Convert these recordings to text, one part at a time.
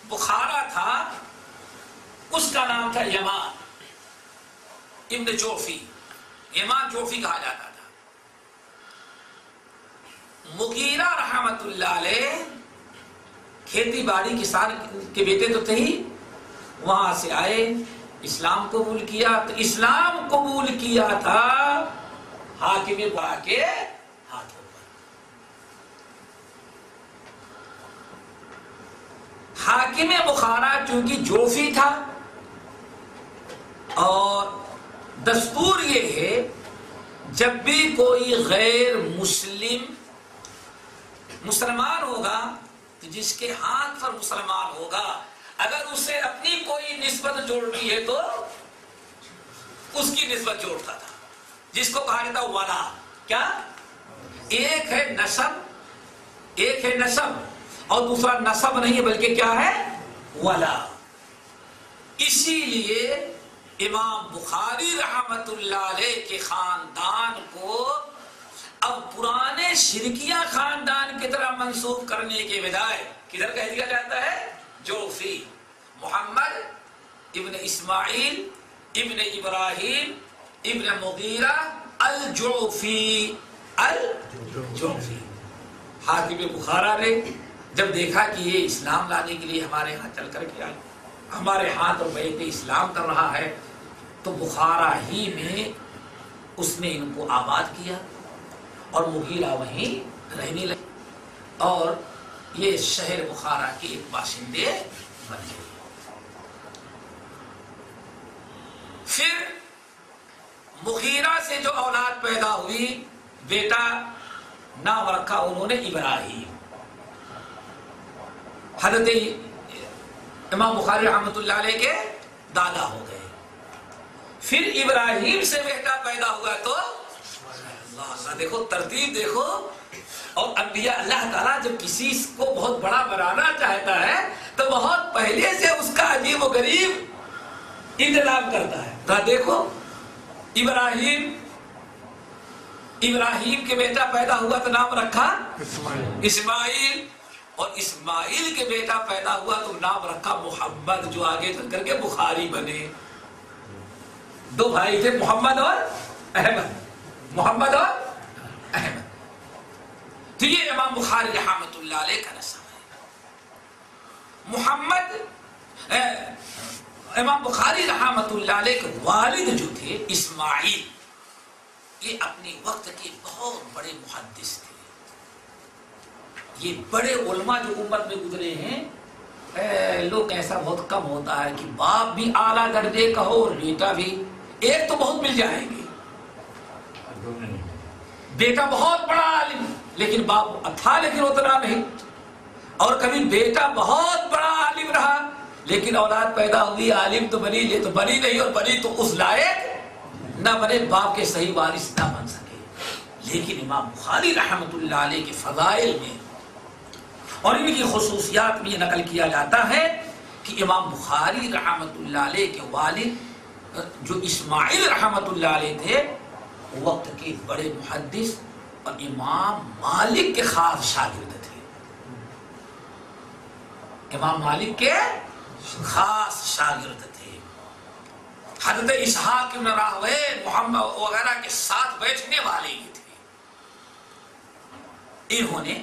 بخارا تھا، اس کا نام تھا یمان ابن جوفی، یمان جوفی کہا جاتا تھا۔ مغیرہ رحمت اللہ علیہ کھیتی باڑی کسان کے بیٹے تو تھے ہی، وہاں سے آئے، اسلام قبول کیا، تو اسلام قبول کیا تھا حاکم بخارا کے ہاتھوں پر۔ حاکم بخارا چونکہ جوفی تھا، اور دستور یہ ہے جب بھی کوئی غیر مسلمان ہوگا تو جس کے ہاتھ پر مسلمان ہوگا، اگر اسے اپنی کوئی نسبت جوڑتی ہے تو اس کی نسبت جوڑتا تھا، جس کو کہا جاتا ولا۔ کیا؟ ایک ہے نسب اور دوسرا نسب نہیں ہے بلکہ کیا ہے؟ ولا۔ اسی لیے امام بخاری رحمت اللہ علیہ کے خاندان کو اب پرانے شرکیہ خاندان کی طرح منسوب کرنے کے بجائے کدھر کہہ دیا جاتا ہے؟ جوفی، محمد ابن اسماعیل ابن ابراہیم ابن مغیرہ الجوفی۔ حاکم بخارا نے جب دیکھا کہ یہ اسلام لانے کے لیے ہمارے ہاں چل کر کے ہمارے ہاتھ اور بیٹے اسلام کر رہا ہے، تو بخارا ہی میں اس نے ان کو آباد کیا اور مغیرہ وہیں رہنے لگے، اور یہ شہر بخارا کے ایک باشندے بن گئے۔ پھر مغیرہ سے جو اولاد پیدا ہوئی، بیٹا نام رکھا انہوں نے ابراہیم۔ حضرت امام بخاری رحمۃ اللہ علیہ کے دادا ہو گئے۔ پھر ابراہیم سے بیٹا پیدا ہوا تو اللہ، دیکھو ترتیب دیکھو، اور انبیاء اللہ تعالیٰ جب کسی کو بہت بڑا بنانا چاہتا ہے تو بہت پہلے سے اس کا عجیب و غریب انتظام کرتا ہے۔ تو دیکھو ابراہیم کے بیٹا پیدا ہوا تو نام رکھا اسماعیل، اور اسماعیل کے بیٹا پیدا ہوا تو نام رکھا محمد، جو آگے چل کر کے بخاری بنے۔ دو بھائی تھے، محمد اور احمد۔ تو یہ امام بخاری رحمۃ اللہ علیہ کا نسب ہے۔ امام بخاری رحمۃ اللہ علیہ کے والد جو تھے اسماعیل، یہ اپنے وقت کے بہت بڑے محدث تھے۔ یہ بڑے علماء جو امت میں گزرے ہیں، لوگ ایسا بہت کم ہوتا ہے کہ باپ بھی اعلیٰ درجے کا ہو اور بیٹا بھی، ایک تو بہت مل جائیں گے، بیٹا بہت بڑا عالم لیکن باپ تھا لیکن اتنا نہیں، اور کبھی بیٹا بہت بڑا عالم رہا لیکن اولاد پیدا ہوئی عالم تو بنی، یہ تو بنی نہیں، اور بنی تو اس لائق نہ بنے، باپ کے صحیح وارث نہ بن سکے۔ لیکن امام بخاری رحمۃ اللہ علیہ کے فضائل میں اور ان کی خصوصیات میں یہ نقل کیا جاتا ہے کہ امام بخاری رحمۃ اللہ علیہ کے والد جو اسماعیل رحمۃ اللہ علیہ تھے، وقت کے بڑے محدث اور امام مالک کے خاص شاگرد تھے۔ امام مالک کے خاص شاگرد تھے۔ حضرت اسحاق بن راہویہ، محمد وغیرہ کے ساتھ بیٹھنے والے ہی تھے۔ انہوں نے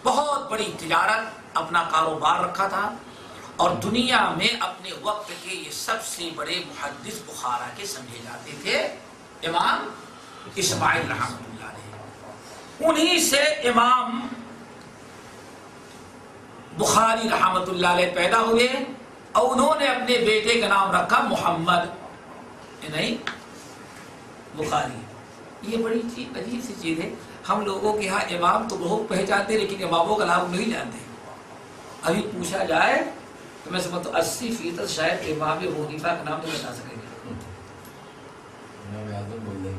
بہت بڑی تجارت، اپنا کاروبار رکھا تھا، اور دنیا میں اپنے وقت کے یہ سب سے بڑے محدث بخارا کے سمجھے جاتے تھے امام اسماعیل رحمۃ اللہ علیہ۔ انہی سے امام بخاری رحمۃ اللہ علیہ پیدا ہوئے، اور انہوں نے اپنے بیٹے کا نام رکھا محمد، نہیں بخاری۔ یہ بڑی عجیب سی چیز ہے، ہم لوگوں کے ہاں امام تو بہت پہچانتے لیکن اماموں کا نام نہیں جانتے۔ ابھی پوچھا جائے تو میں سمجھتا ہوں 80% شاید امام ابو حنیفہ کا نام نہیں بتا سکیں گے۔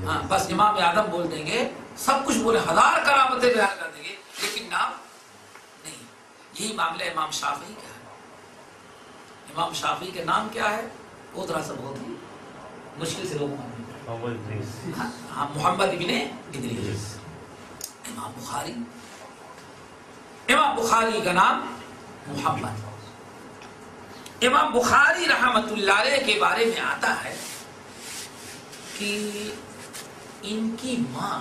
ہاں بس امام اعظم بول دیں گے، سب کچھ بولے، ہزار کرامتیں بیان کر دیں گے، لیکن نام نہیں۔ یہی معاملہ امام شافعی کا ہے۔ امام شافعی کے نام کیا ہے وہ ذرا سا بہت ہی مشکل سے لوگ ہاں محمد ابن ادریس۔ امام بخاری کا نام محمد. امام بخاری رحمت اللہ علیہ کے بارے میں آتا ہے کہ ان کی ماں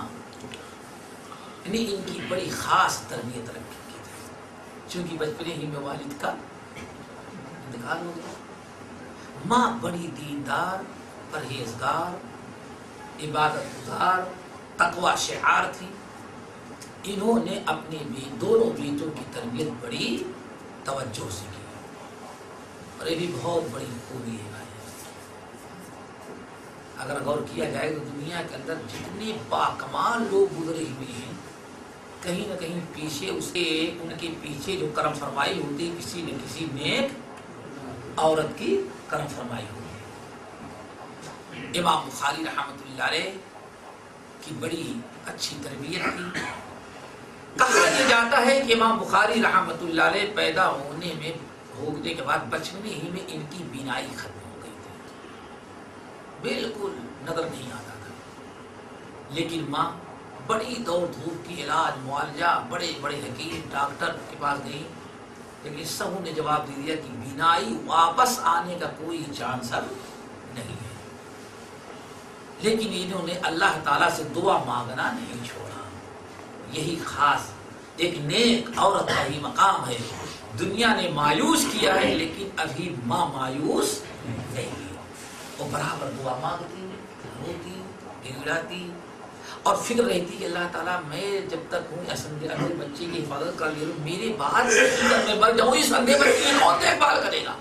نے ان کی بڑی خاص تربیت رکھی کی تھی، چونکہ بچپنے ہی میں والد کا انتقال ہو گیا. ماں بڑی دیندار، پرہیزگار، عبادت گزار، تقوی شعار تھی. انہوں نے اپنے دونوں بیٹوں کی تربیت بڑی توجہ سے کی، اور یہ بھی بہت بڑی خوبی ہے بھائی. اگر غور کیا جائے تو دنیا کے اندر جتنے باکمال لوگ گزرے ہوئے ہیں، کہیں نہ کہیں پیچھے اسے ان کے پیچھے جو کرم فرمائی ہوتی ہے کسی نہ کسی نیک عورت کی کرم فرمائی ہوتی ہے. امام بخاری رحمۃ اللہ علیہ کی بڑی اچھی تربیت تھی. کہا یہ جاتا ہے کہ امام بخاری رحمۃ اللہ علیہ پیدا ہونے کے بعد بچپنے ہی میں ان کی بینائی ختم ہو گئی تھی، بالکل نظر نہیں آتا تھا. لیکن ماں بڑی دوڑ دھوپ کی علاج معالجہ، بڑے بڑے حکیم ڈاکٹر کے پاس گئی، لیکن سب نے جواب دے دیا کہ بینائی واپس آنے کا کوئی چانس نہیں ہے. لیکن انہوں نے اللہ تعالیٰ سے دعا مانگنا نہیں چھوڑا. یہی خاص ایک نیک عورت کا ہی مقام ہے. دنیا نے مایوس کیا ہے لیکن ابھی ماں مایوس نہیں ہے. وہ برابر دعا مانگتی، روتی، گڑگڑاتی، اور فکر رہتی کہ اللہ تعالیٰ میں جب تک ہوں اپنے بچے کی حفاظت کر لے لوں، میرے بعد میں مر جاؤں اس اندھے بچے کی کون دیکھ بھال کرے گا.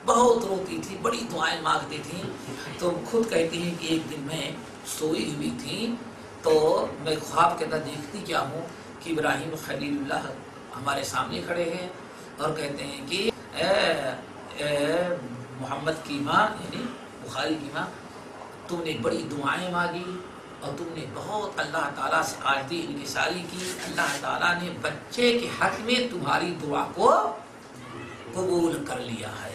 بہت روتی تھی، بڑی دعائیں مانگتی تھیں. تو خود کہتی ہیں کہ ایک دن میں سوئی ہوئی تھی تو میں خواب کے اندر دیکھتی کیا ہوں کہ ابراہیم خلیل اللہ ہمارے سامنے کھڑے ہیں اور کہتے ہیں کہ اے محمد کی ماں یعنی بخاری کی ماں، تم نے بڑی دعائیں مانگی اور تم نے بہت اللہ تعالیٰ سے عاجزی انکساری کی. اللہ تعالیٰ نے بچے کے حق میں تمہاری دعا کو قبول کر لیا ہے.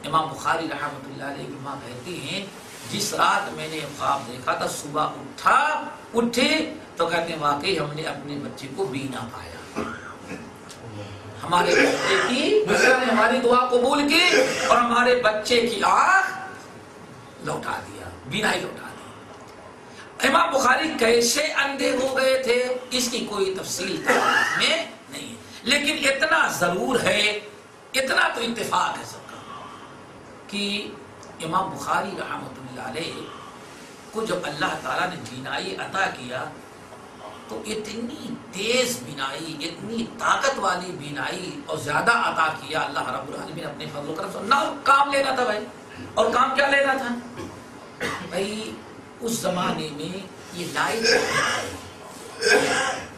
امام بخاری رحمۃ اللہ علیہ کی ماں کہتی ہیں جس رات میں نے خواب دیکھا تھا صبح اٹھے تو کہتے ہیں واقعی ہم نے اپنے بچے کو بینا پایا. ہمارے بچے کی ہماری دعا قبول کی اور ہمارے بچے کی آنکھ لوٹا دیا، بینائی لوٹا دی. امام بخاری کیسے اندھے ہو گئے تھے اس کی کوئی تفصیل میں نہیں ہے، لیکن اتنا ضرور ہے، اتنا تو اتفاق ہے سب کا کہ امام بخاری رحمۃ اللہ علیہ کو جب اللہ تعالیٰ نے بینائی عطا کیا تو اتنی تیز بینائی، اتنی طاقت والی بینائی اور زیادہ عطا کیا اللہ رب العالمین اپنے فضل و کرم سے. نہ کام لینا تھا بھائی، اور کام کیا لینا تھا بھائی؟ اس زمانے میں یہ لائٹ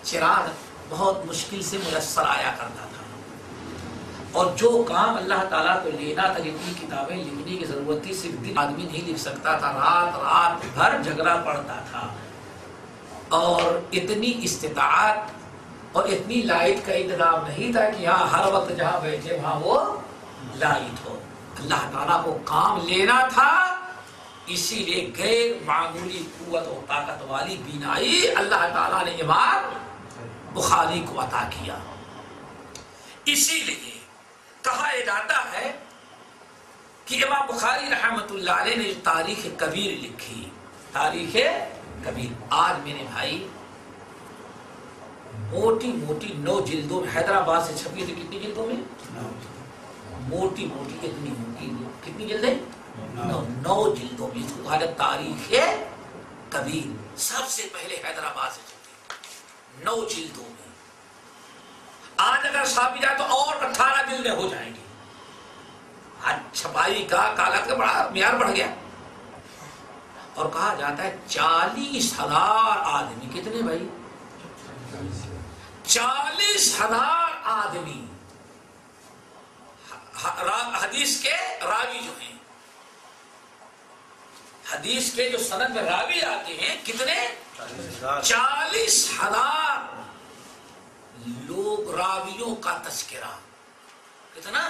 چراغ بہت مشکل سے میسر آیا کرتا تھا، اور جو کام اللہ تعالیٰ کو لینا تھا، جتنی کتابیں لکھنے کی ضرورت تھی صرف دن آدمی نہیں لکھ سکتا تھا، رات بھر جھگڑا پڑتا تھا. اور اتنی استطاعت اور اتنی لائٹ کا انتظام نہیں تھا کہ یہاں ہر وقت جہاں بیٹھے وہاں وہ لائٹ ہو. اللہ تعالیٰ کو کام لینا تھا، اسی لیے غیر معمولی قوت و طاقت والی بینائی اللہ تعالیٰ نے امام بخاری کو عطا کیا. اسی لیے کہا جاتا ہے کہ امام بخاری رحمۃ اللہ علیہ نے تاریخ کبیر لکھی. تاریخ کبیر آج میرے بھائی موٹی 9 جلدوں میں حیدرآباد سے چھپی تھی. کتنی جلدوں میں؟ موٹی اتنی موٹی. کتنی جلدیں؟ 9 جلدوں میں. اس کو کہا جاتا تاریخ کبیر. سب سے پہلے حیدرآباد سے چھپی 9 جلدوں میں. آج اگر چھاپی جائے تو اور 18 جلدیں ہو جائیں گی. آج چھپائی کا کاغذ کا بڑا معیار بڑھ گیا. اور کہا جاتا ہے 40,000 آدمی. کتنے بھائی؟ 40,000 آدمی حدیث کے راوی جو ہیں، حدیث کے جو سند میں راوی آتے ہیں، کتنے؟ 40,000 لوگ راویوں کا تذکرہ. کتنا؟